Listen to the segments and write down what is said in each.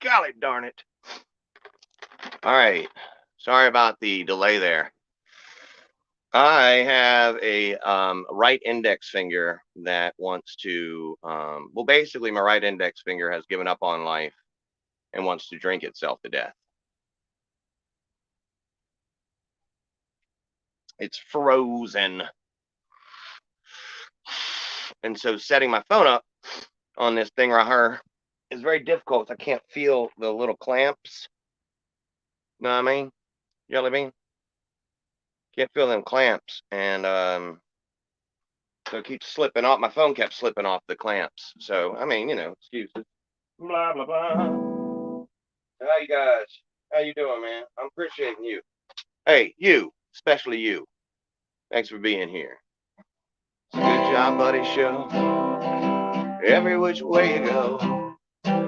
Golly darn it. All right. Sorry about the delay there. I have a right index finger that wants to, well, basically, my right index finger has given up on life and wants to drink itself to death. It's frozen. And so setting my phone up on this thing right here is very difficult. I can't feel the little clamps. Know what I mean? Jelly bean? Can't feel them clamps. And so it keeps slipping off. My phone kept slipping off the clamps. So, I mean, you know, excuses. Blah, blah, blah. How you guys? How you doing, man? I'm appreciating you. Hey, you. Especially you. Thanks for being here. It's a good job, buddy show. Every which way you go.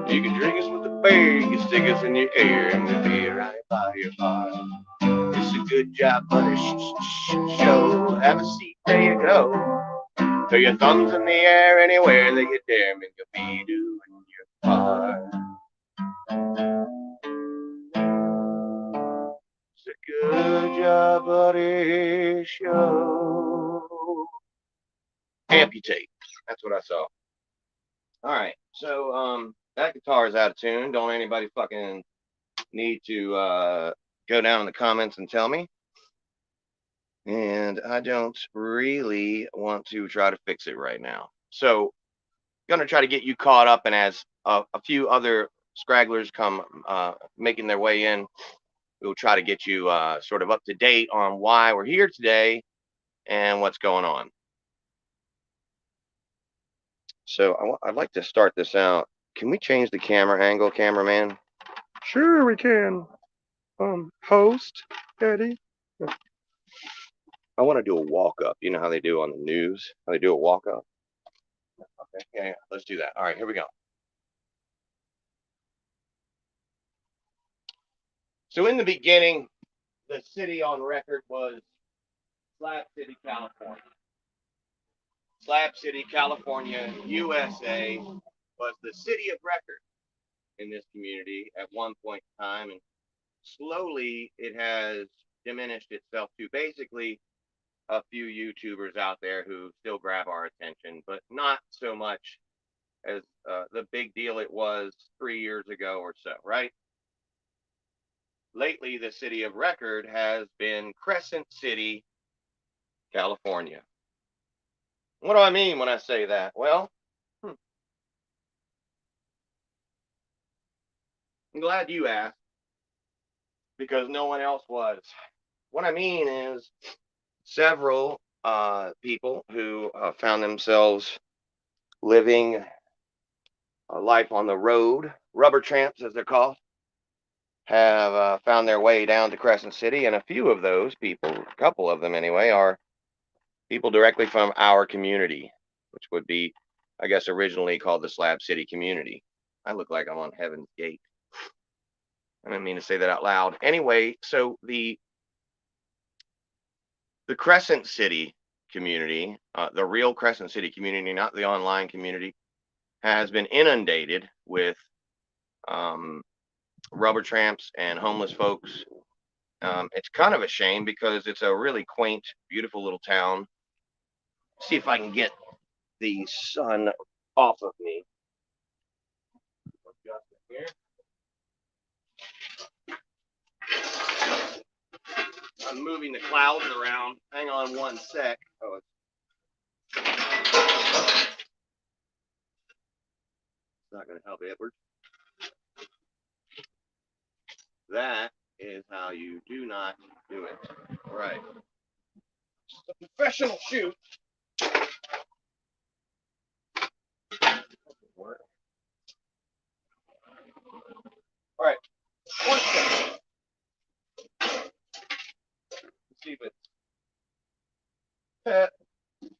You can drink us with the beer, you can stick us in your ear, and we'll be right by your heart. It's a good job, buddy show. Have a seat, there you go. Throw your thumbs in the air anywhere that you dare, and you'll be doing your part. It's a good job, buddy show. Amputate. That's what I saw. All right, so that guitar is out of tune. Don't anybody fucking need to go down in the comments and tell me. And I don't really want to try to fix it right now. So, going to try to get you caught up, and as a few other scragglers come making their way in, we'll try to get you sort of up to date on why we're here today and what's going on. So I'd like to start this out. Can we change the camera angle, cameraman? Sure, we can. Host, Eddie. I want to do a walk up. You know how they do on the news? How they do a walk up? Okay, yeah, let's do that. All right, here we go. So in the beginning, the city on record was Slab City, California. Slab City, California, USA was the city of record in this community at one point in time, and slowly it has diminished itself to basically a few YouTubers out there who still grab our attention, but not so much as the big deal it was 3 years ago or so, right? Lately, the city of record has been Crescent City, California. What do I mean when I say that? Well, I'm glad you asked, because no one else was. What I mean is several people who found themselves living a life on the road, rubber tramps as they're called, have found their way down to Crescent City, and a few of those people, a couple of them anyway, are people directly from our community, which would be, I guess, originally called the Slab City community. I look like I'm on Heaven's Gate. I didn't mean to say that out loud. Anyway, so the Crescent City community, the real Crescent City community, not the online community, has been inundated with rubber tramps and homeless folks. It's kind of a shame because it's a really quaint, beautiful little town. See if I can get the sun off of me. I'm moving the clouds around. Hang on one sec. Oh, it's not going to help, Edward. That is how you do not do it. Right. It's a professional shoot. All right. One second. Let's see if it's.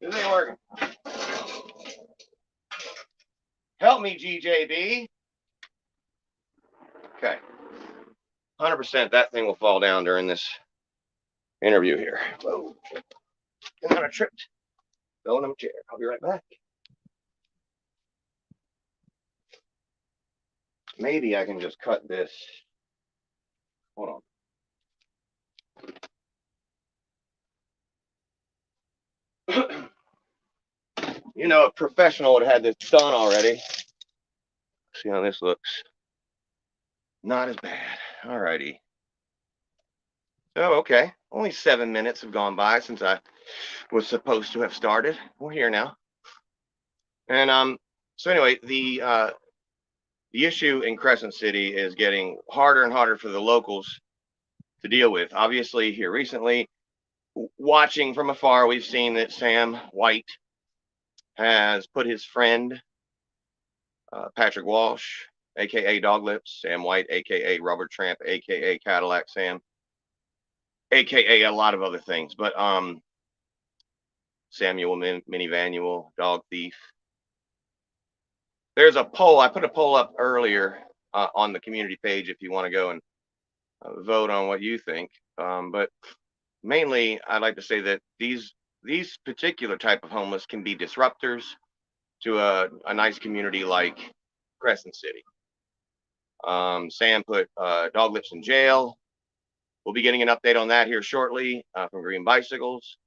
This ain't working. Help me, GJB. Okay. 100% that thing will fall down during this interview here. Whoa. And then I tripped. Fell in my chair. I'll be right back. maybe I can just cut this. Hold on. You know, a professional would have had this done already. See how this looks. Not as bad. Alrighty. Oh, okay. Only 7 minutes have gone by since I was supposed to have started. We're here now. And so anyway, the issue in Crescent City is getting harder and harder for the locals to deal with. Obviously, here recently, watching from afar, we've seen that Sam White has put his friend Patrick Walsh, aka Doglips, Sam White, aka Rubber Tramp, aka Cadillac Sam, aka a lot of other things, but Samuel Minivanuel, Dog Thief. There's a poll. I put a poll up earlier on the community page if you want to go and vote on what you think. But mainly, I'd like to say that these particular type of homeless can be disruptors to a nice community like Crescent City. Sam put Doglips in jail. We'll be getting an update on that here shortly from Green Bicycles.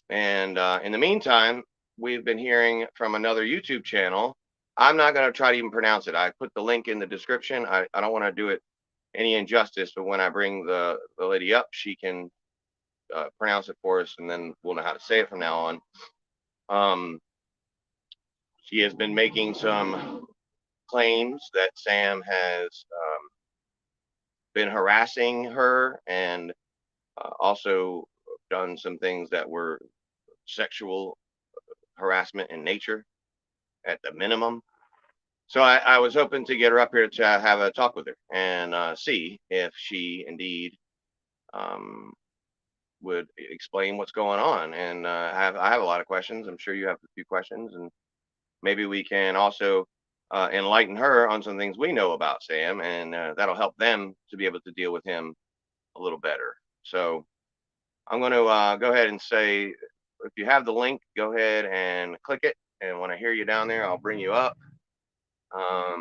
And in the meantime, we've been hearing from another YouTube channel. I'm not going to try to even pronounce it. I put the link in the description. I don't want to do it any injustice, but when I bring the lady up, she can pronounce it for us, and then we'll know how to say it from now on. She has been making some claims that Sam has been harassing her and also done some things that were sexual harassment in nature at the minimum. So I was hoping to get her up here to have a talk with her and see if she indeed would explain what's going on. And I have a lot of questions. I'm sure you have a few questions, and maybe we can also enlighten her on some things we know about Sam, and that'll help them to be able to deal with him a little better. So I'm going to go ahead and say, if you have the link, go ahead and click it. And when I hear you down there, I'll bring you up. I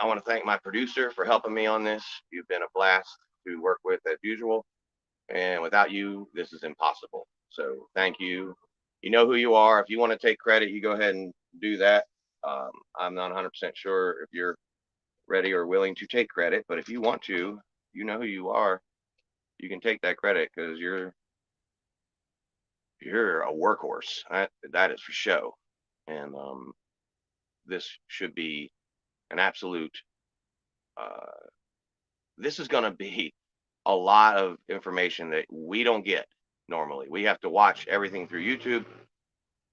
want to thank my producer for helping me on this. You've been a blast to work with as usual. And without you, this is impossible. So thank you. You know who you are. If you want to take credit, you go ahead and do that. I'm not 100% sure if you're ready or willing to take credit, but if you want to, you know who you are. You can take that credit because you're a workhorse. That is for show. And this should be an absolute. This is going to be a lot of information that we don't get normally. We have to watch everything through YouTube.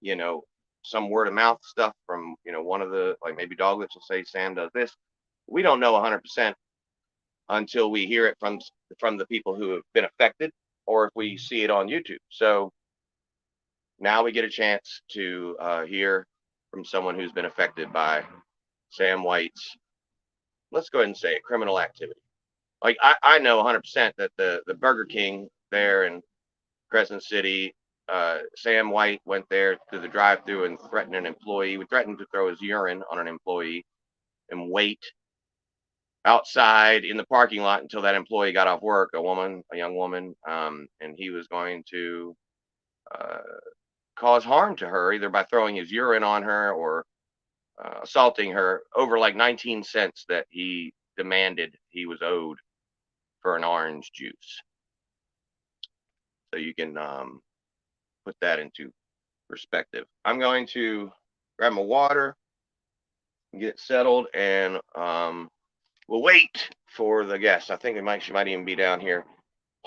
You know, some word of mouth stuff from one of the, like, maybe Doglitch will say Sam does this. We don't know 100% until we hear it from the people who have been affected, or if we see it on YouTube. So now we get a chance to hear from someone who's been affected by Sam White's, let's go ahead and say it, criminal activity. Like, I know 100% that the Burger King there in Crescent City, Sam White went there to the drive-thru and threatened an employee. He threatened to throw his urine on an employee and wait outside in the parking lot until that employee got off work, a young woman, and he was going to cause harm to her, either by throwing his urine on her or assaulting her over like 19 cents that he demanded he was owed for an orange juice. So you can put that into perspective. I'm going to grab my water, get settled, and we'll wait for the guest. I think she might even be down here.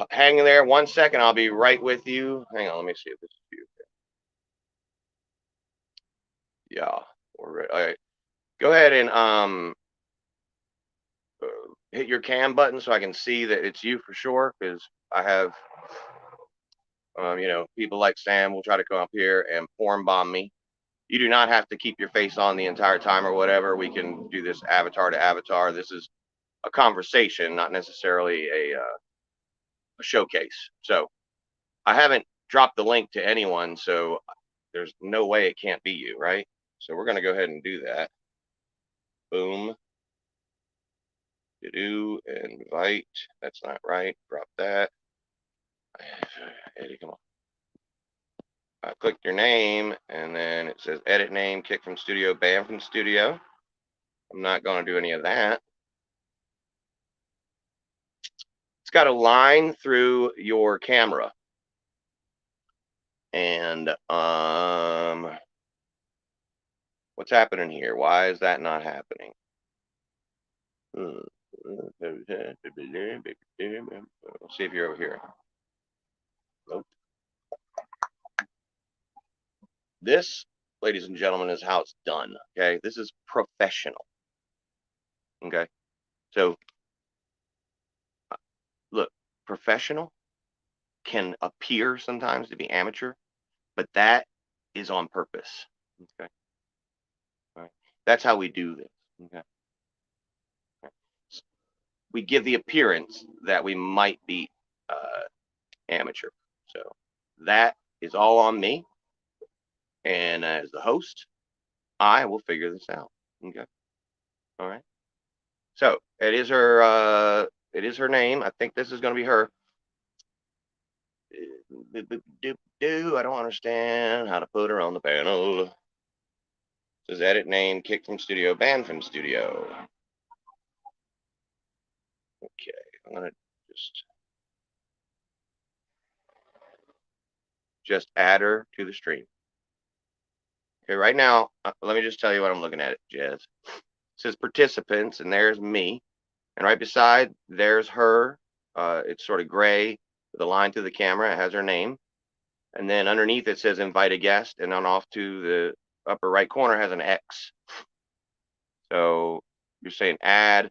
Hang in there 1 second. I'll be right with you. Hang on, let me see if this is you. Yeah, we're ready. All right. Go ahead and hit your cam button so I can see that it's you for sure, because I have people like Sam will try to come up here and porn bomb me. You do not have to keep your face on the entire time or whatever. We can do this avatar to avatar. This is a conversation, not necessarily a showcase. So I haven't dropped the link to anyone, so there's no way it can't be you, right? So we're going to go ahead and do that. Boom. Do invite. That's not right. Drop that. Eddie, come on. I clicked your name, and then it says edit name, kick from studio, ban from studio. I'm not going to do any of that. It's got a line through your camera. And what's happening here? Why is that not happening? Let's see if you're over here. Nope. This, ladies and gentlemen, is how it's done. Okay, this is professional. Okay, so look, professional can appear sometimes to be amateur, but that is on purpose. Okay, all right, that's how we do this. Okay, we give the appearance that we might be amateur. So that is all on me. And as the host, I will figure this out. Okay. All right. So it is her name. I think this is going to be her. I don't understand how to put her on the panel. It says edit name, kick from studio, ban from studio. Okay. I'm going to just add her to the stream. Okay, right now, let me just tell you what I'm looking at, Jez. It says participants, and there's me. And right beside, there's her. It's sort of gray with a line through the camera. It has her name. And then underneath it says invite a guest. And then off to the upper right corner has an X. So you're saying add.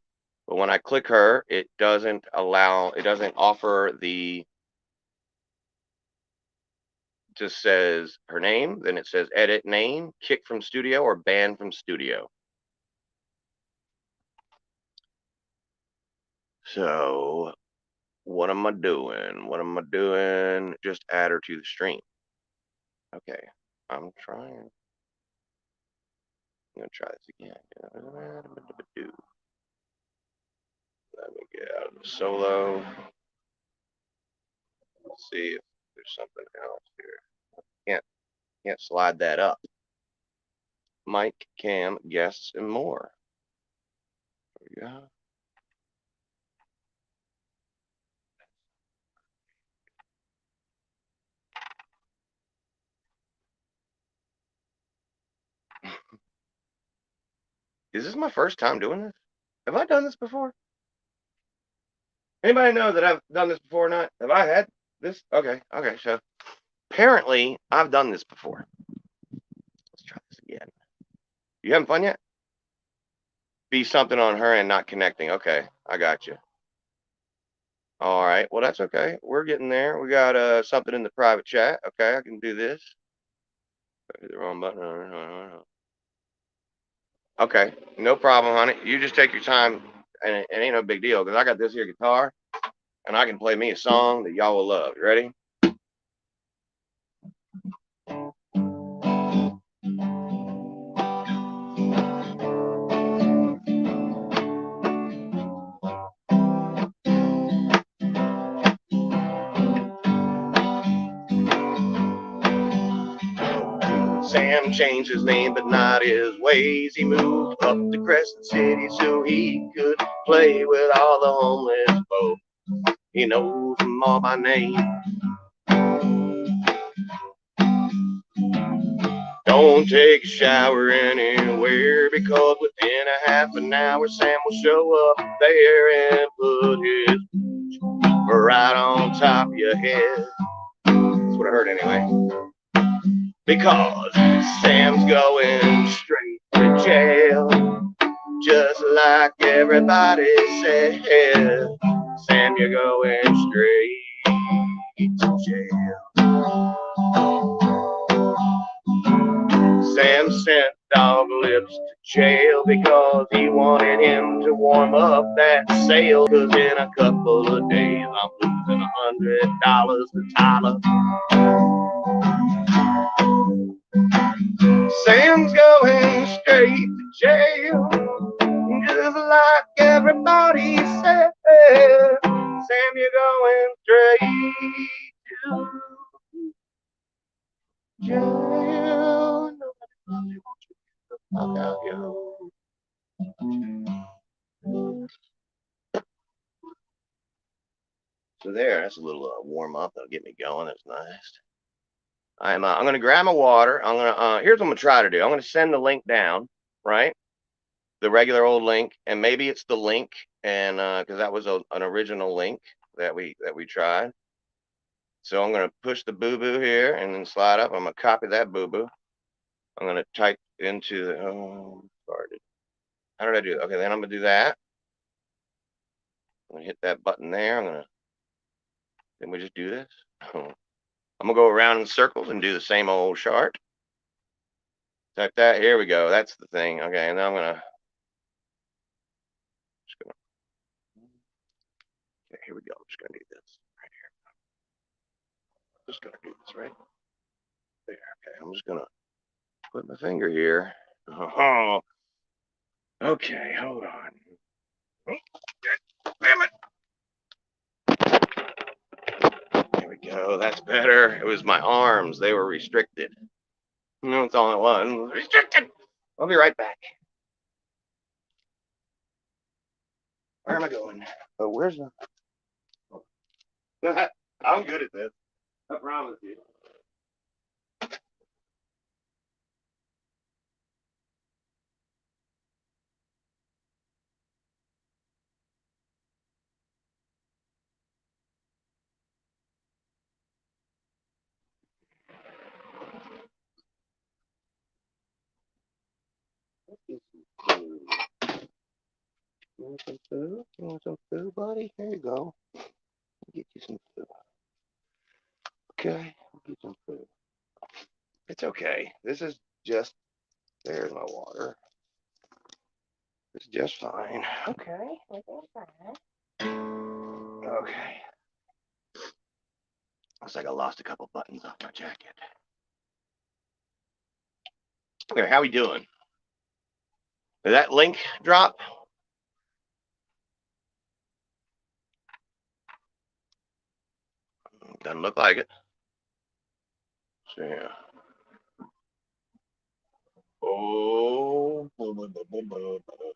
But when I click her, it doesn't offer the, just says her name. Then it says edit name, kick from studio, or ban from studio. So what am I doing? What am I doing? Just add her to the stream. Okay, I'm trying. I'm going to try this again. Let me get out of the solo. Let's see if there's something else here. Can't slide that up. Mic, cam, guests, and more. There we go. Is this my first time doing this? Have I done this before? Anybody know that I've done this before or not? Have I had this? Okay, so apparently I've done this before. Let's try this again. You having fun yet? Be something on her and not connecting. Okay, I got you. All right, well, that's okay. We're getting there. We got something in the private chat. Okay, I can do this. The wrong button. Okay, no problem, honey. You just take your time, and it ain't no big deal, because I got this here guitar, and I can play me a song that y'all will love. You ready? Sam changed his name, but not his ways. He moved up to Crescent City so he could play with all the homeless folks. He knows them all by name. Don't take a shower anywhere, because within a half an hour Sam will show up there and put his right on top of your head. That's what I heard anyway. Because Sam's going straight to jail, just like everybody said. Sam, you're going straight to jail. Sam sent Dog Lips to jail because he wanted him to warm up that sail. Cause in a couple of days I'm losing $100 to Tyler. Sam's going straight to jail. like everybody said. Sam, you're going straight to jail. Nobody wants you to fuck out, yo. So there, that's a little warm up. That'll get me going. That's nice. I'm gonna grab my water. I'm gonna here's what I'm gonna try to do. I'm gonna send the link down, right? The regular old link, and maybe it's the link, and because that was an original link that we tried. So I'm gonna push the boo boo here and then slide up. I'm gonna copy that boo boo. I'm gonna type into the started. How did I do it? Okay, then I'm gonna do that. I'm gonna hit that button there. Then we just do this. I'm gonna go around in circles and do the same old chart. Type that. Here we go. That's the thing. Okay, and now I'm gonna. Okay, here we go. I'm just gonna do this right here. Just gonna do this right there. Okay, I'm just gonna put my finger here. Oh, okay, hold on. Damn it. There we go. That's better. It was my arms. They were restricted. No, that's all it was. Restricted. I'll be right back. Where am I going? Oh, where's the? I'm good at this. I promise you. You want some food? You want some food, buddy? Here you go. I'll get you some food. Okay, I'll get some food. It's okay. This is just, there's my water. It's just fine. Okay. Okay. Looks like I lost a couple buttons off my jacket. Okay, how we doing? Did that link drop? Doesn't look like it. So, yeah. Oh,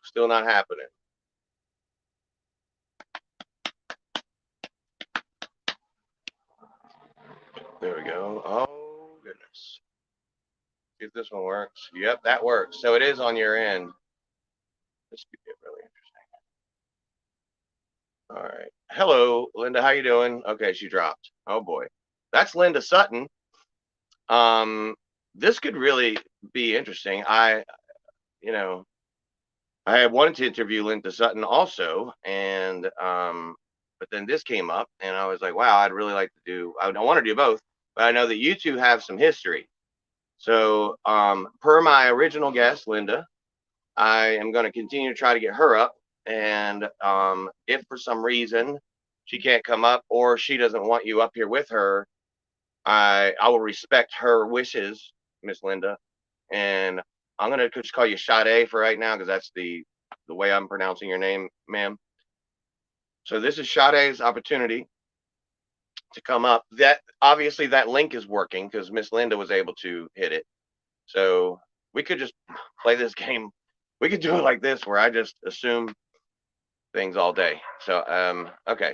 still not happening. There we go. Oh, goodness. See if this one works. Yep, that works. So it is on your end. This could get really interesting. All right. Hello, Linda. How you doing? Okay, she dropped. Oh boy, that's Linda Sutton. This could really be interesting. You know, I had wanted to interview Linda Sutton also, and but then this came up, and I was like, wow, I'd really like to do. I want to do both, but I know that you two have some history. So, per my original guest, Linda, I am going to continue to try to get her up. And if for some reason she can't come up or she doesn't want you up here with her, I will respect her wishes, Miss Linda. And I'm going to just call you Shaedei for right now because that's the way I'm pronouncing your name, ma'am. So this is Shaedei's opportunity to come up. That obviously that link is working because Miss Linda was able to hit it. So we could just play this game. We could do it like this, where I just assume things all day. So, okay.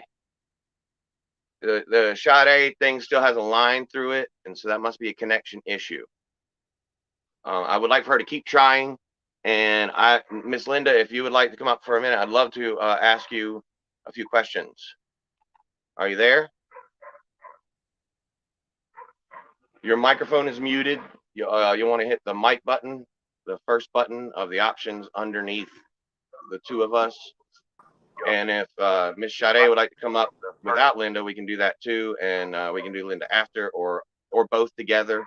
The Shaedei thing still has a line through it, and so that must be a connection issue. I would like for her to keep trying, and Miss Linda, if you would like to come up for a minute, I'd love to ask you a few questions. Are you there? Your microphone is muted. You want to hit the mic button, the first button of the options underneath the two of us. And if Miss Shaedei would like to come up without Linda, we can do that too, and we can do Linda after or both together.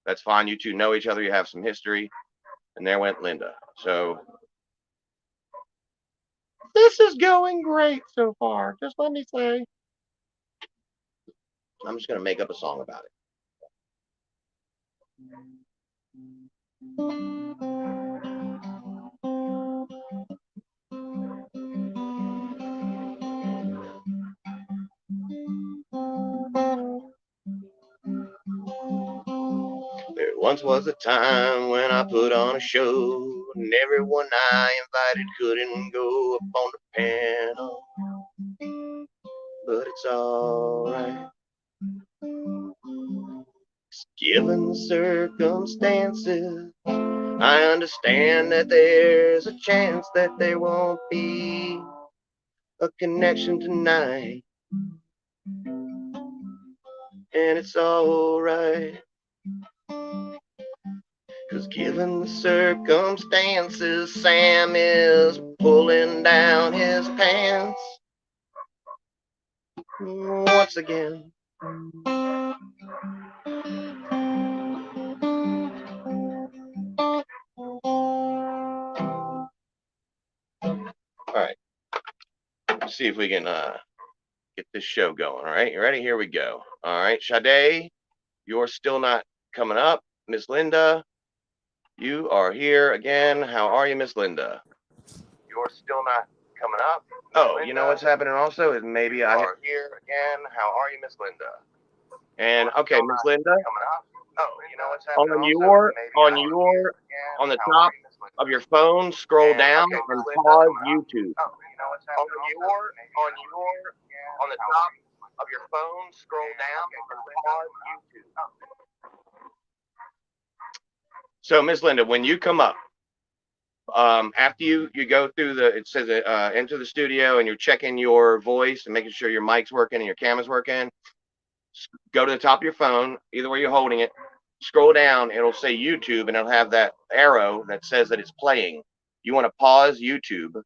That's fine. You two know each other. You have some history, and there went Linda. So this is going great so far. Just let me say. I'm just gonna make up a song about it. Once was a time when I put on a show, and everyone I invited couldn't go up on the panel. But it's alright. Given the circumstances, I understand that there's a chance that there won't be a connection tonight. And it's alright. 'Cause given the circumstances, Sam is pulling down his pants once again. All right, let's see if we can get this show going. All right, you ready? Here we go. All right, Shaedei, you're still not coming up. Miss Linda, you are here again. How are you, Miss Linda? You're still not coming up. Oh, Linda, you know what's happening also is maybe I are here again. How are you, Miss Linda? And okay, Miss Linda. Coming up. Oh, you know what's happening on the top of your phone, scroll down and pause YouTube. Oh, you know what's happening on the top of your phone, scroll down and pause YouTube. So, Miss Linda, when you come up, after you go through it says enter the studio and you're checking your voice and making sure your mic's working and your camera's working. Go to the top of your phone, either where you're holding it, scroll down, it'll say YouTube and it'll have that arrow that says that it's playing. You want to pause YouTube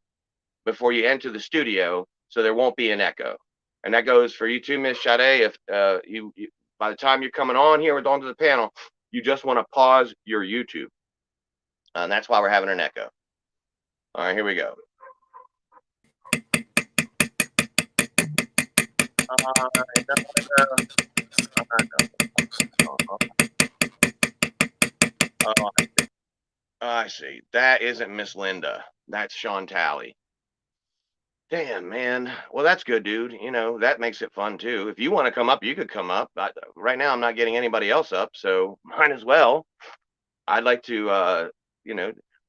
before you enter the studio so there won't be an echo. And that goes for you too, Miss Shaedei. If you by the time you're coming on here with onto the panel, you just want to pause your YouTube. And that's why we're having an echo. All right, here we go. I see. That isn't Miss Linda. That's Sean Talley. Damn, man. Well, that's good, dude. You know, that makes it fun too. If you want to come up, you could come up. Right now, I'm not getting anybody else up, so might as well. I'd like to,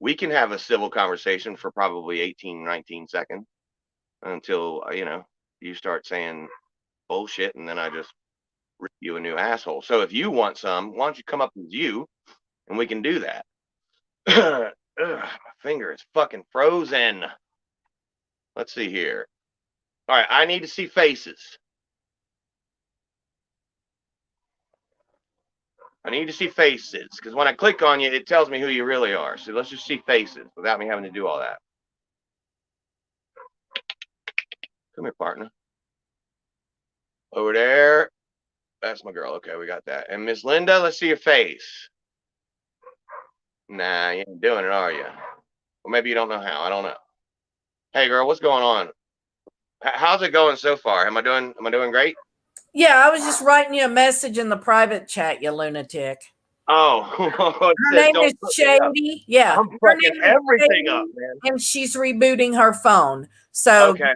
we can have a civil conversation for probably 18, 19 seconds until, you start saying bullshit and then I just rip you a new asshole. So if you want some, why don't you come up with you and we can do that. Ugh, my finger is fucking frozen. Let's see here. All right, I need to see faces. I need to see faces because when I click on you, it tells me who you really are. So let's just see faces without me having to do all that. Come here, partner. Over there. That's my girl. Okay, we got that. And Miss Linda, let's see your face. Nah, you ain't doing it, are you? Well, maybe you don't know how. I don't know. Hey, girl, what's going on? How's it going so far? Am I doing great? Yeah, I was just writing you a message in the private chat, you lunatic. Oh, her name is Shaedei. Yeah, I'm fucking everything up, man. And she's rebooting her phone. So, okay.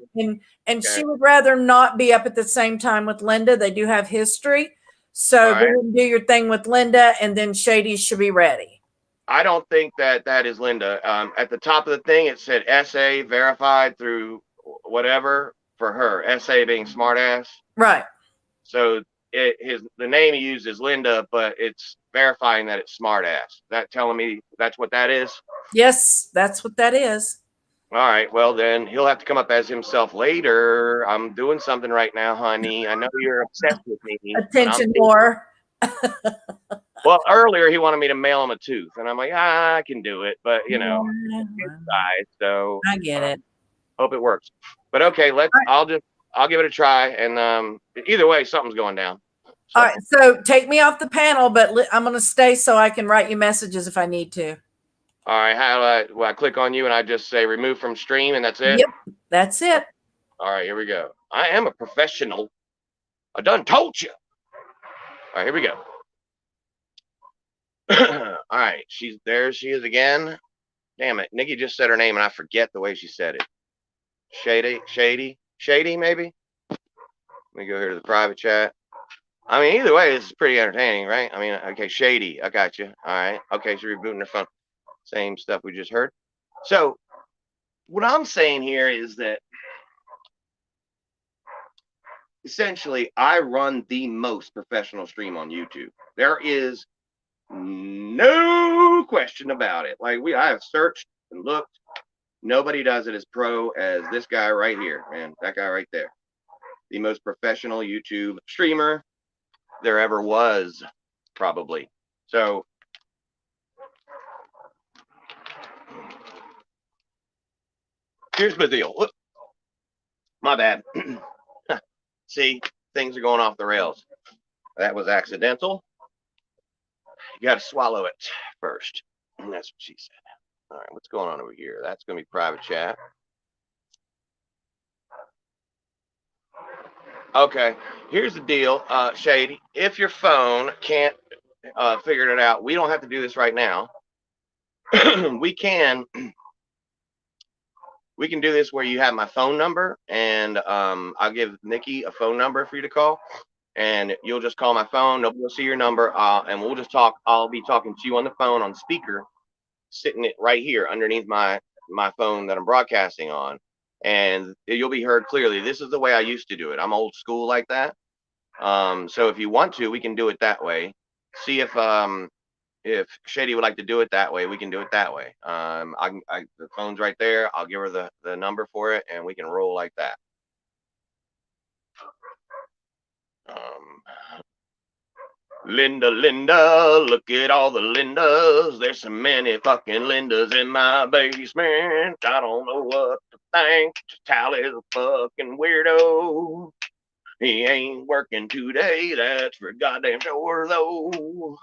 And she would rather not be up at the same time with Linda. They do have history. So go ahead and do your thing with Linda, and then Shaedei should be ready. I don't think that is Linda. At the top of the thing, it said SA verified through whatever for her. SA being smartass. Right. So the name he used is Linda, but it's verifying that it's smartass. That telling me that's what that is? Yes, that's what that is. All right. Well, then he'll have to come up as himself later. I'm doing something right now, honey. I know you're obsessed with me. Attention more. Well, earlier he wanted me to mail him a tooth, and I'm like, I can do it, but so I get it. Hope it works. But okay, I'll give it a try, and either way, something's going down. So. All right, so take me off the panel, but I'm going to stay so I can write you messages if I need to. All right, how do I click on you and I just say remove from stream, and that's it? Yep, that's it. All right, here we go. I am a professional. I done told you. All right, here we go. All right, there she is again. Damn it, Nikki just said her name and I forget the way she said it. Shaedei maybe. Let me go here to the private chat. I mean, either way, this is pretty entertaining, right? I mean, okay, Shaedei, I got you. All right. Okay, so rebooting their phone. Same stuff we just heard. So what I'm saying here is that essentially I run the most professional stream on YouTube. There is no question about it. Like I have searched and looked. Nobody does it as pro as this guy right here, man. That guy right there. The most professional YouTube streamer there ever was, probably. So here's the deal. Whoop. My bad. See, things are going off the rails. That was accidental. You got to swallow it first. And that's what she said. All right, what's going on over here? That's going to be private chat. Okay, here's the deal, Shaedei. If your phone can't figure it out, we don't have to do this right now. we can do this where you have my phone number, and I'll give Nikki a phone number for you to call, and you'll just call my phone. Nobody will see your number, and we'll just talk. I'll be talking to you on the phone on speaker, sitting it right here underneath my phone that I'm broadcasting on, and you'll be heard clearly. This is the way I used to do it. I'm old school like that. So if you want to, we can do it that way. See if Shaedei would like to do it that way, we can do it that way. The phone's right there. I'll give her the number for it, and we can roll like that. Linda, look at all the Lindas. There's so many fucking Lindas in my basement. I don't know what to think. Tally's a fucking weirdo. He ain't working today, that's for goddamn sure, though.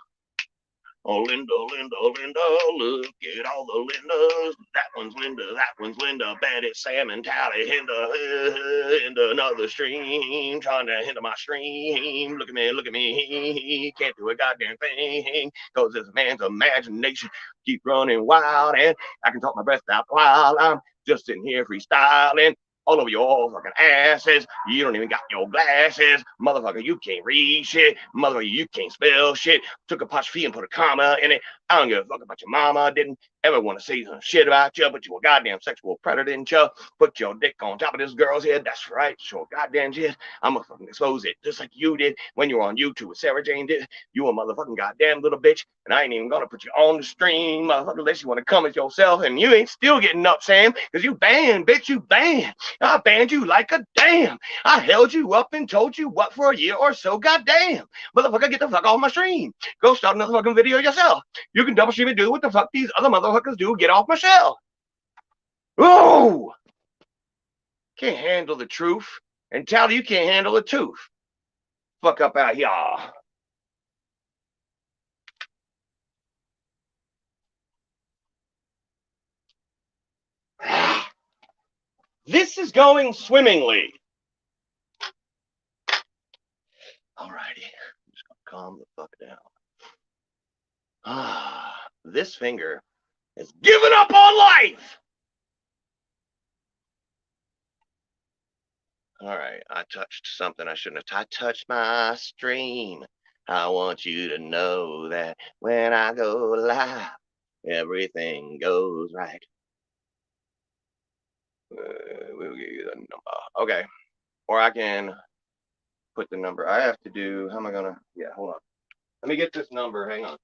Oh, Linda, look at all the Lindas. That one's Linda, Betty, Sam, and Tally into another stream, trying to hinder my stream. Look at me, can't do a goddamn thing, cause this man's imagination keep running wild, and I can talk my breath out while I'm just sitting here freestyling. All over your fucking asses. You don't even got your glasses. Motherfucker, you can't read shit. Motherfucker, you can't spell shit. Took apostrophe and put a comma in it. I don't give a fuck about your mama. Didn't ever want to say some shit about you, but you a goddamn sexual predator, didn't you? Put your dick on top of this girl's head. That's right. Sure, goddamn shit. I'm gonna fucking expose it just like you did when you were on YouTube with Sarah Jane did. You a motherfucking goddamn little bitch, and I ain't even gonna put you on the stream, motherfucker, unless you want to come as yourself, and you ain't still getting up, Sam, because you banned, bitch, you banned. I banned you like a damn. I held you up and told you what for a year or so. Goddamn. Motherfucker, get the fuck off my stream. Go start another fucking video yourself. You can double stream and do what the fuck these other motherfuckers do. Get off my shell. Ooh. Can't handle the truth. And tell you can't handle the truth. Fuck up out here. This is going swimmingly. Alrighty. I'm just gonna calm the fuck down. This finger has given up on life. All right, I touched something I shouldn't have. I touched my stream. I want you to know that when I go live, everything goes right. We'll give you the number. Okay, or I can put the number. I have to do. How am I gonna? Yeah, hold on. Let me get this number. Hang on.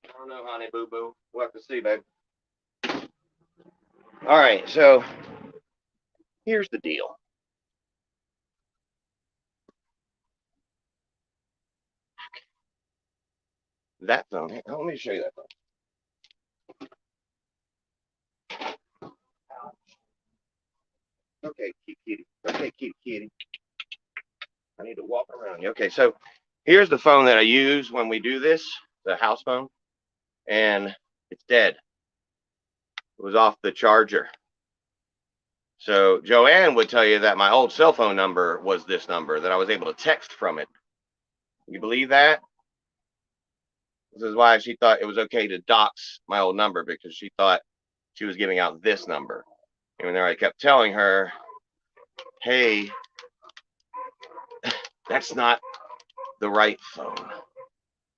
I don't know, honey boo boo. We'll have to see, babe. All right, so here's the deal. that phone. Here, let me show you that phone. Okay, kitty. Okay, kitty. I need to walk around you. Okay, so here's the phone that I use when we do this, the house phone, and it's dead. It was off the charger. So Joanne would tell you that my old cell phone number was this number, that I was able to text from it. You believe that? This is why she thought it was okay to dox my old number, because she thought she was giving out this number. Even though I kept telling her, hey, that's not the right phone.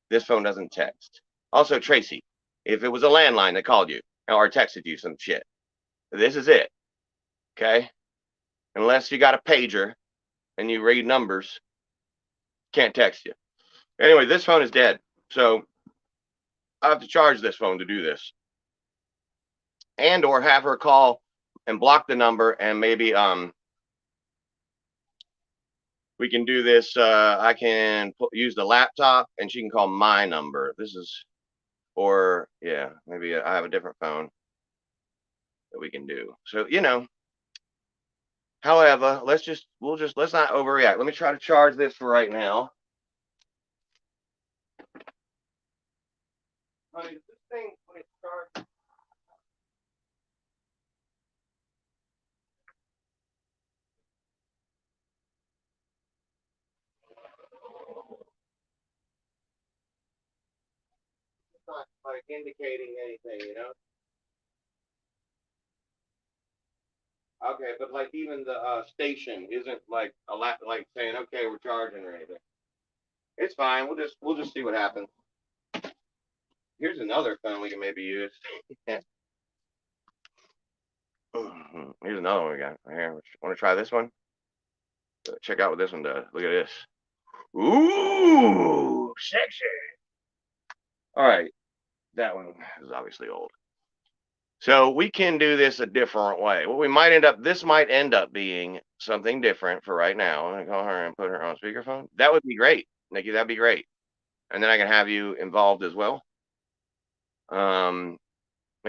This phone doesn't text. Also, Tracy, if it was a landline that called you or texted you some shit, this is it. Okay? Unless you got a pager and you read numbers, can't text you. Anyway, this phone is dead. So I have to charge this phone to do this. And or have her call and block the number, and maybe we can do this. I can use the laptop and she can call my number. This is, or yeah, maybe I have a different phone that we can do. So, you know, however, let's not overreact. Let me try to charge this for right now. Honey, this thing, when it starts, it's not like indicating anything, you know? Okay, but like even the station isn't like a lot like saying, okay, we're charging or anything. It's fine. We'll just see what happens. Here's another phone we can maybe use. Here's another one we got right here. Want to try this one? Check out what this one does. Look at this. Ooh, sexy. All right, that one is obviously old. So we can do this a different way. What we might end up, this might end up being something different for right now. I'm gonna call her and put her on speakerphone. That would be great, Nikki. That'd be great. And then I can have you involved as well. And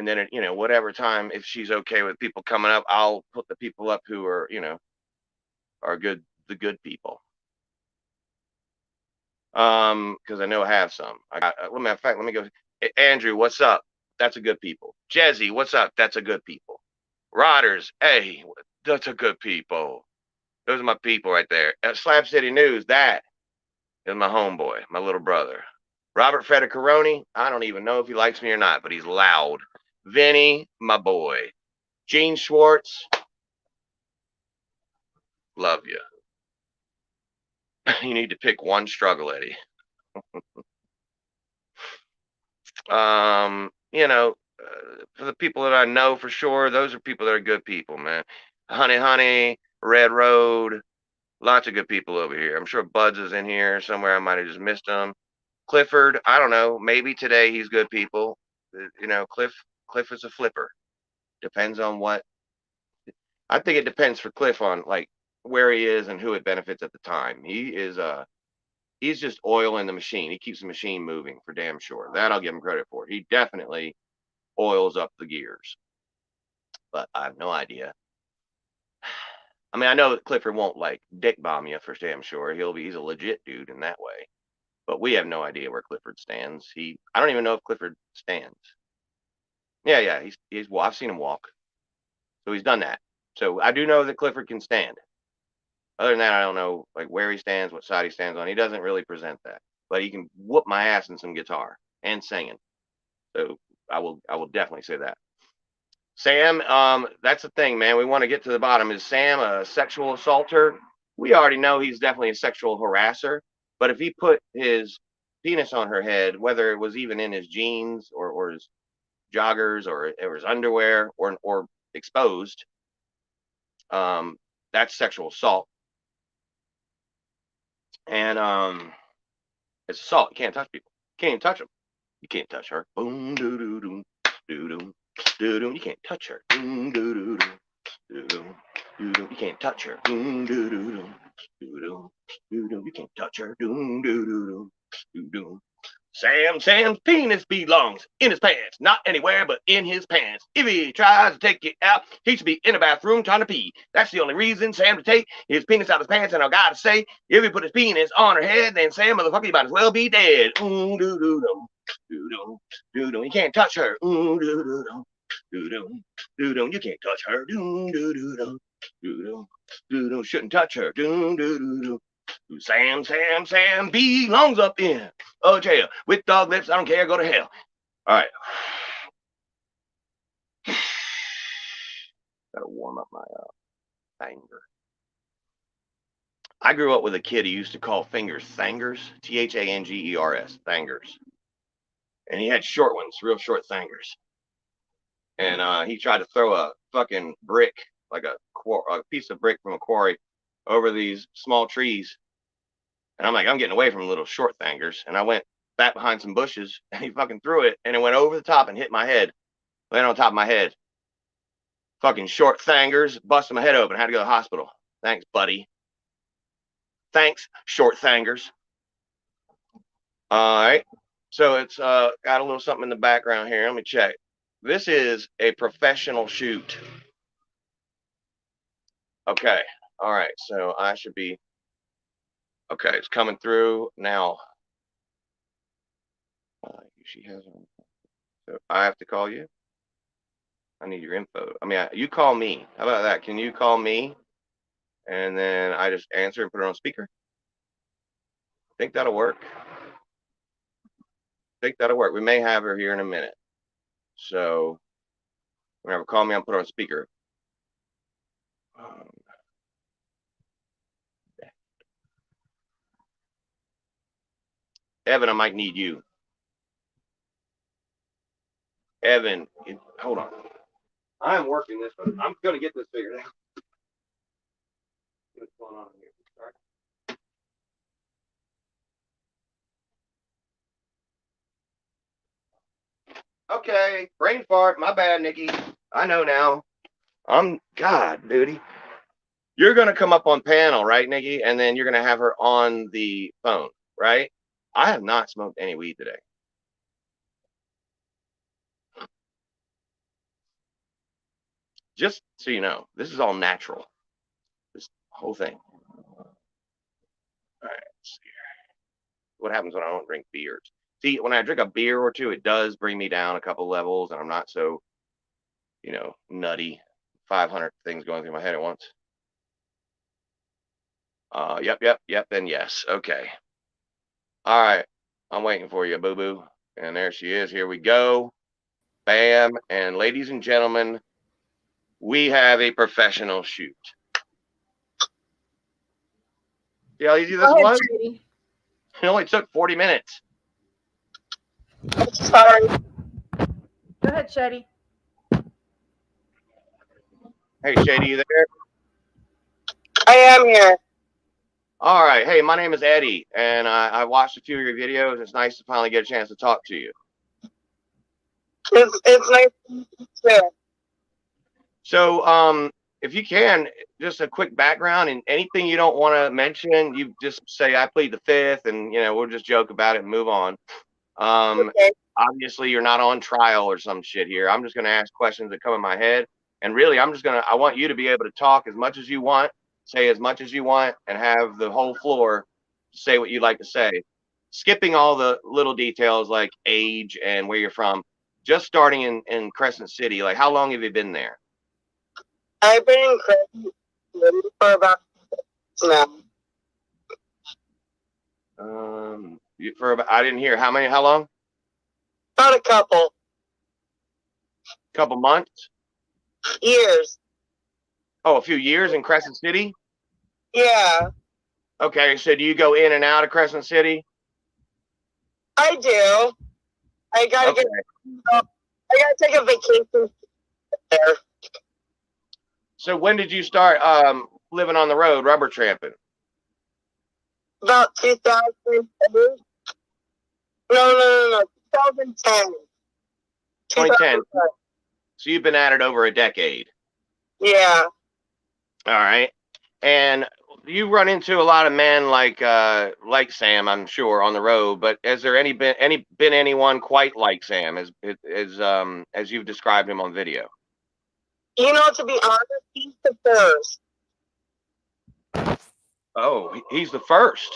then, you know, whatever time, if she's okay with people coming up, I'll put the people up who are, you know, are good, the good people. Because I know I have some. I got, matter of fact, let me go. Andrew, what's up? That's a good people. Jezzy, what's up? That's a good people. Rodders, hey, that's a good people. Those are my people right there. Slab City News, that is my homeboy, my little brother. Robert Federcaroni, I don't even know if he likes me or not, but he's loud. Vinny, my boy. Gene Schwartz, love you. You need to pick one struggle, Eddie. You know, for the people that I know for sure, those are people that are good people, man. Honey, Red Road, lots of good people over here. I'm sure Buds is in here somewhere. I might have just missed him. Clifford, I don't know. Maybe today he's good people. You know, Cliff is a flipper. Depends on what. I think it depends for Cliff on like where he is and who it benefits at the time. He's just oil in the machine. He keeps the machine moving for damn sure. That I'll give him credit for. He definitely oils up the gears. But I have no idea. I mean, I know that Clifford won't like dick bomb you for damn sure. He's a legit dude in that way. But we have no idea where Clifford stands. I don't even know if Clifford stands. Yeah, I've seen him walk. So he's done that. So I do know that Clifford can stand. Other than that, I don't know like where he stands, what side he stands on. He doesn't really present that. But he can whoop my ass in some guitar and singing. So I will definitely say that. Sam, that's the thing, man. We want to get to the bottom. Is Sam a sexual assaulter? We already know he's definitely a sexual harasser. But if he put his penis on her head, whether it was even in his jeans or his joggers or his underwear or exposed, that's sexual assault. And it's assault. You can't touch people. You can't even touch them. You can't touch her. Boom, doo doo doo doo doo doo doo. You can't touch her. Boom, doo doo doo doo doo doo. You can't touch her. Boom, doo doo doo doo doo doo doo. You can't touch her. Doo doo doo doo doo doo. Sam's penis belongs in his pants, not anywhere but in his pants. If he tries to take it out, he should be in the bathroom trying to pee. That's the only reason Sam to take his penis out of his pants. And I gotta say, if he put his penis on her head, then Sam motherfucker, you might as well be dead. Doo doo doo doo doo doo. You can't touch her. Doo doo doo doo doo doo. You can't touch her. Doo doo doo doo doo doo doo. Shouldn't touch her. Doo doo doo doo. Sam belongs up in a jail with dog lips. I don't care. Go to hell. All right. Gotta warm up my anger. I grew up with a kid who used to call fingers thangers. Thangers. Thangers. And he had short ones, real short thangers. And he tried to throw a fucking brick, like a piece of brick from a quarry, over these small trees. And I'm like, I'm getting away from little short thangers. And I went back behind some bushes and he fucking threw it and it went over the top and hit my head. Landed on top of my head. Fucking short thangers, busted my head open. I had to go to the hospital. Thanks, buddy. Thanks, short thangers. All right. So it's got a little something in the background here. Let me check. This is a professional shoot. Okay. All right. So I should be. Okay, it's coming through now. She has. So I have to call you. I need your info. I mean, you call me. How about that? Can you call me? And then I just answer and put it on speaker. I think that'll work. We may have her here in a minute. So whenever call me, I'll put her on speaker. Evan, I might need you. Evan, hold on. I'm working this, but I'm going to get this figured out. What's going on here? Okay, brain fart. My bad, Nikki. I know now. God, duty. You're going to come up on panel, right, Nikki? And then you're going to have her on the phone, right? I have not smoked any weed today. Just so you know, this is all natural. This whole thing. All right, let's see here. What happens when I don't drink beers? See, when I drink a beer or two, it does bring me down a couple levels, and I'm not so, nutty. 500 things going through my head at once. Yep, then yes. Okay. All right. I'm waiting for you, boo-boo. And there she is. Here we go. Bam. And ladies and gentlemen, we have a professional shoot. See how easy this was? It only took 40 minutes. Sorry. Go ahead, Shaedei. Hey, Shaedei, you there? I am here. All right. Hey, my name is Eddie, and I watched a few of your videos. It's nice to finally get a chance to talk to you. It's nice to meet you too. So, if you can, just a quick background and anything you don't want to mention, you just say, I plead the fifth, and, we'll just joke about it and move on. Okay. Obviously, you're not on trial or some shit here. I'm just going to ask questions that come in my head. And really, I want you to be able to talk as much as you want, say as much as you want, and have the whole floor say what you'd like to say. Skipping all the little details like age and where you're from. Just starting in Crescent City. Like, how long have you been there? I've been in Crescent City for about now. I didn't hear how long? About a Couple months? years. Oh, a few years in Crescent City? Yeah, Okay, so do you go in and out of Crescent City? I do. I gotta Okay. I gotta take a vacation there. So when did you start living on the road, rubber tramping? About 2008. No. 2010. 2010. So you've been at it over a decade. Yeah. All right. And you run into a lot of men like Sam, I'm sure, on the road. But has there been anyone quite like Sam as you've described him on video? You know, to be honest, he's the first. Oh, he's the first.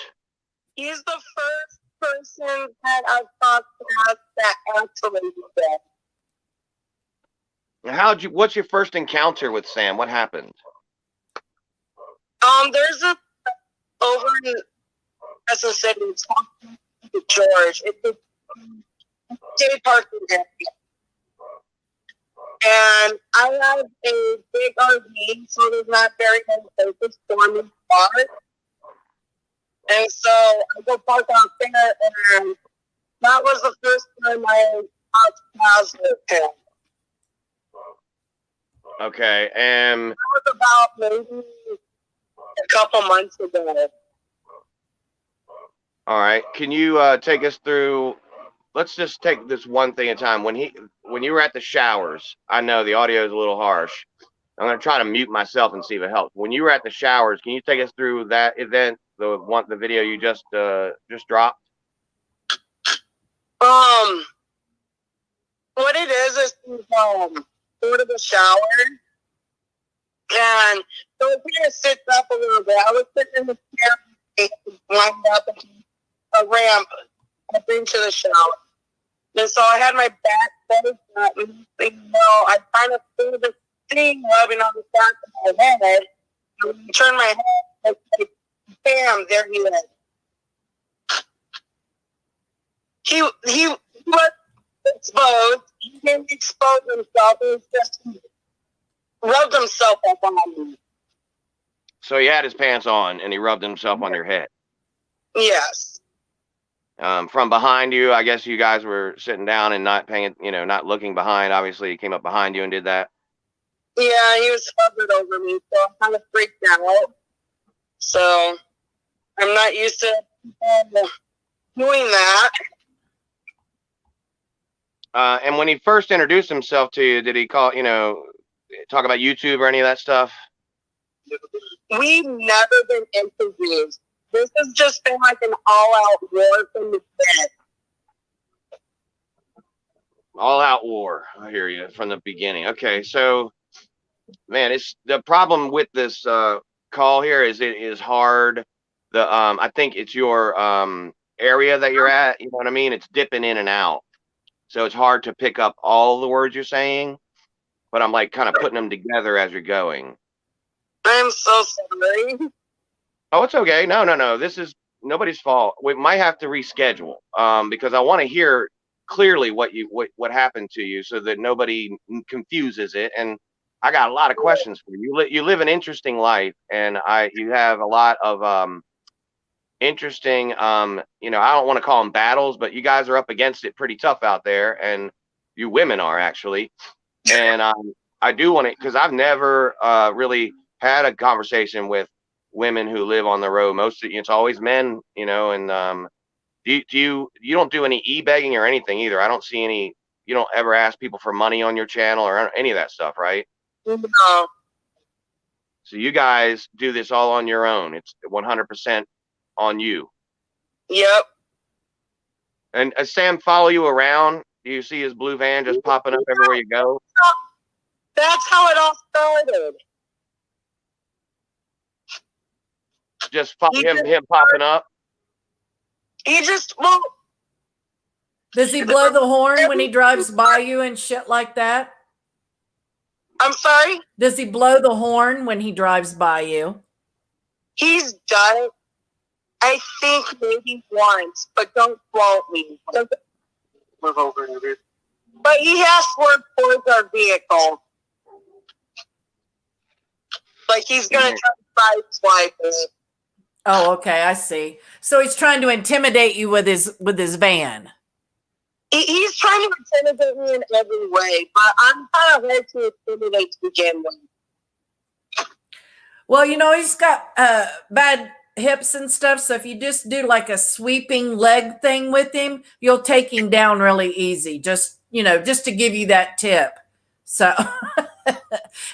He's the first person that I've talked to that actually did that. What's your first encounter with Sam? What happened? There's a over in Crescent City, it's called George. It's a day parking area. And I have a big RV, so there's not very many places for me to park. And so I go park out there, and that was the first time I crossed paths with him. Okay, that was about maybe a couple months ago. All right. Can you take us through? Let's just take this one thing at a time. When you were at the showers, I know the audio is a little harsh. I'm gonna try to mute myself and see if it helps. When you were at the showers, can you take us through that event, the video you just dropped? What it is go to the shower, and so if you just sit up a little bit, I was sitting in the chair, lined up a ramp up into the shower. And so I had my back face up, and I kind of feel the thing rubbing on the back of my head. And when I turn my head, it's like, bam, there he is. He was exposed. He didn't expose himself. He was just rubbed himself up on me. So he had his pants on, and he rubbed himself on your head. Yes. From behind you, I guess you guys were sitting down and not not looking behind. Obviously, he came up behind you and did that. Yeah, he was hovered over me, so I'm kind of freaked out. So I'm not used to doing that. And when he first introduced himself to you, did he talk about YouTube or any of that stuff? We've never been introduced. This has just been like an all-out war from the bed. All-out war. I hear you from the beginning. Okay, so, man, it's the problem with this call here is it is hard. I think it's your area that you're at. You know what I mean? It's dipping in and out, so it's hard to pick up all the words you're saying. But I'm like kind of putting them together as you're going. I'm so sorry. Oh, it's okay. No. This is nobody's fault. We might have to reschedule because I want to hear clearly what happened to you so that nobody confuses it. And I got a lot of questions for you. You live an interesting life, and you have a lot of interesting I don't want to call them battles, but you guys are up against it pretty tough out there, and you women are actually. And I do want to, because I've never really had a conversation with women who live on the road. It's always men, and you don't do any e-begging or anything either. I don't see any. You don't ever ask people for money on your channel or any of that stuff, right? No. So you guys do this all on your own. It's 100% on you. Yep. And Sam follow you around? Do you see his blue van just popping up everywhere you go? That's how it all started. Just him popping up? He just Does he blow the horn when he drives by you and shit like that? I'm sorry? Does he blow the horn when he drives by you? He's done it, I think, maybe once, but don't quote me. Move over a bit. But he has worked towards our vehicle. Like he's going to try to sideswipe it. Oh, okay, I see. So he's trying to intimidate you with his van. He's trying to intimidate me in every way, but I'm kind of hard to intimidate to begin with. Well, he's got bad hips and stuff. So if you just do like a sweeping leg thing with him, you'll take him down really easy. Just to give you that tip. So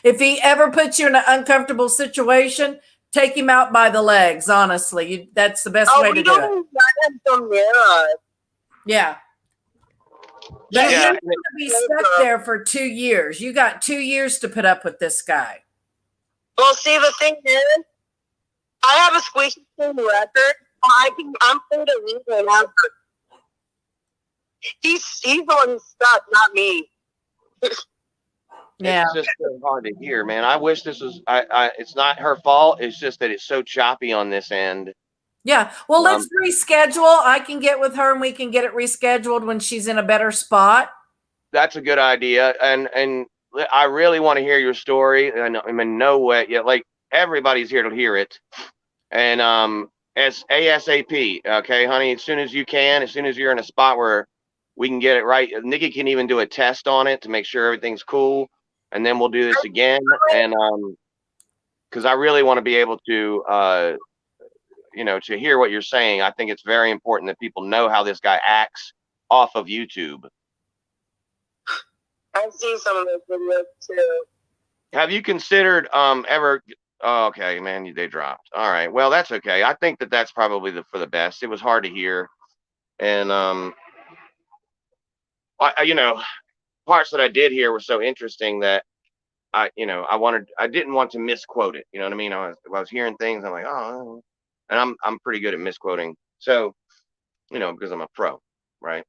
if he ever puts you in an uncomfortable situation, take him out by the legs. Honestly, that's the best way to we do it. don't got him from there. Yeah. But Yeah. you're going to be stuck there for 2 years. You got 2 years to put up with this guy. Well, see, the thing is, I have a squeaky clean record. I'm free to leave whenever. He's the one who's stuck, not me. Yeah. It's just so hard to hear, man. I wish this was. It's not her fault. It's just that it's so choppy on this end. Yeah. Well, let's reschedule. I can get with her and we can get it rescheduled when she's in a better spot. That's a good idea, and I really want to hear your story. I'm in no way yet. Like everybody's here to hear it, and as ASAP. Okay, honey. As soon as you can. As soon as you're in a spot where we can get it right. Nikki can even do a test on it to make sure everything's cool, and then we'll do this again. And because I really want to be able to to hear what you're saying. I think it's very important that people know how this guy acts off of YouTube. I've seen some of those videos too. Have you considered ever? Oh, okay, man, they dropped. All right, well, that's okay. I think that that's probably for the best. It was hard to hear, and parts that I did hear were so interesting that I didn't want to misquote it. You know what I mean? I was hearing things. I'm like, oh, and I'm pretty good at misquoting. So, because I'm a pro, right?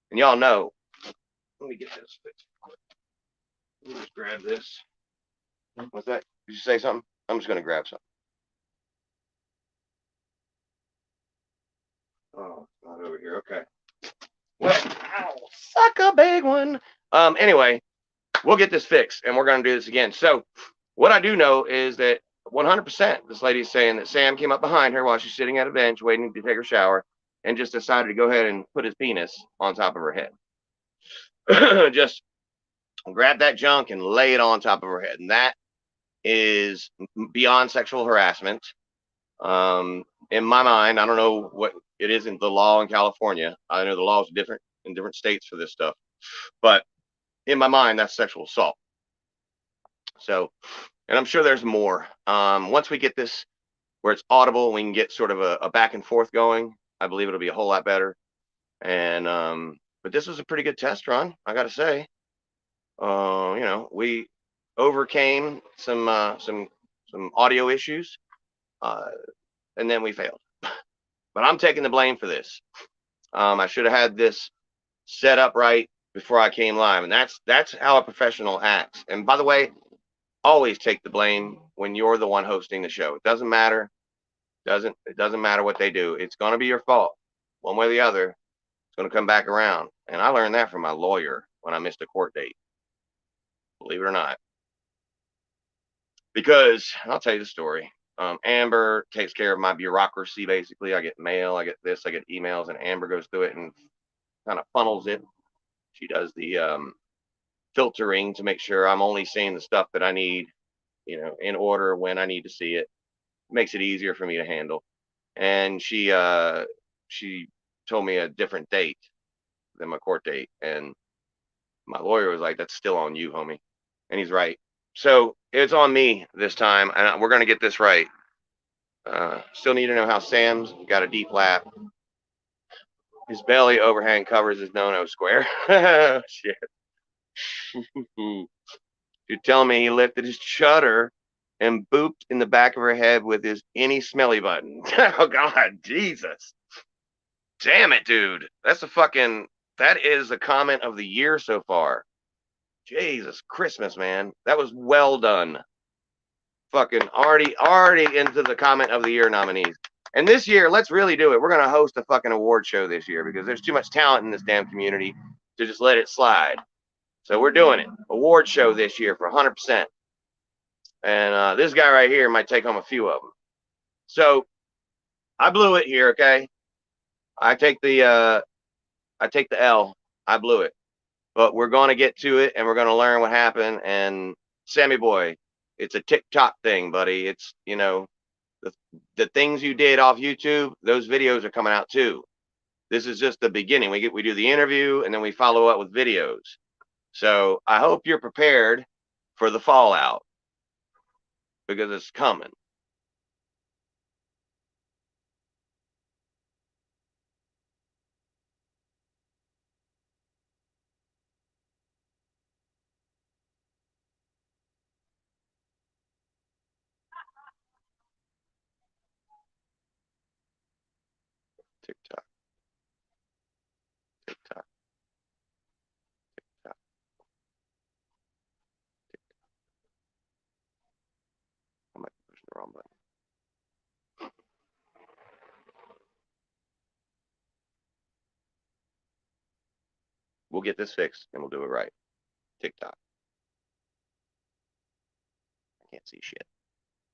And y'all know. Let me get this fixed. Let me just grab this. What's that? Did you say something? I'm just gonna grab something. Oh, it's not over here. Okay. Well, ow, suck a big one. Anyway, we'll get this fixed and we're gonna do this again. So what I do know is that 100% this lady is saying that Sam came up behind her while she's sitting at a bench waiting to take her shower and just decided to go ahead and put his penis on top of her head. Just grab that junk and lay it on top of her head. And that is beyond sexual harassment. In my mind, I don't know what it is in the law in California. I know the law is different in different states for this stuff, but in my mind, that's sexual assault. So, and I'm sure there's more. Once we get this where it's audible, we can get sort of a back and forth going. I believe it'll be a whole lot better. And but this was a pretty good test run, I got to say. We overcame some audio issues, and then we failed. But I'm taking the blame for this. I should have had this set up right before I came live, and that's how a professional acts. And by the way, always take the blame when you're the one hosting the show. It doesn't matter. It doesn't matter what they do. It's going to be your fault, one way or the other. It's going to come back around. And I learned that from my lawyer when I missed a court date. Believe it or not. Because I'll tell you the story. Amber takes care of my bureaucracy, basically. I get mail, I get this, I get emails, and Amber goes through it and kind of funnels it. She does the filtering to make sure I'm only seeing the stuff that I need, in order when I need to see it. Makes it easier for me to handle. And she told me a different date than my court date. And my lawyer was like, that's still on you, homie. And he's right. So it's on me this time, and we're going to get this right. Still need to know how Sam's got a deep lap. His belly overhang covers his no-no square. Shit. You're telling me he lifted his shutter and booped in the back of her head with his any smelly button. Oh, God, Jesus. Damn it, dude. That is the comment of the year so far. Jesus Christmas, man. That was well done. Fucking already into the comment of the year nominees. And this year, let's really do it. We're going to host a fucking award show this year because there's too much talent in this damn community to just let it slide. So we're doing it. Award show this year for 100%. And this guy right here might take home a few of them. So I blew it here, okay? I take the L. I blew it. But we're going to get to it, and we're going to learn what happened. And Sammy boy, it's a TikTok thing, buddy. It's, the things you did off YouTube, those videos are coming out too. This is just the beginning. We do the interview, and then we follow up with videos. So I hope you're prepared for the fallout because it's coming. TikTok. TikTok. TikTok. I might be pushing the wrong button. We'll get this fixed and we'll do it right. TikTok. I can't see shit.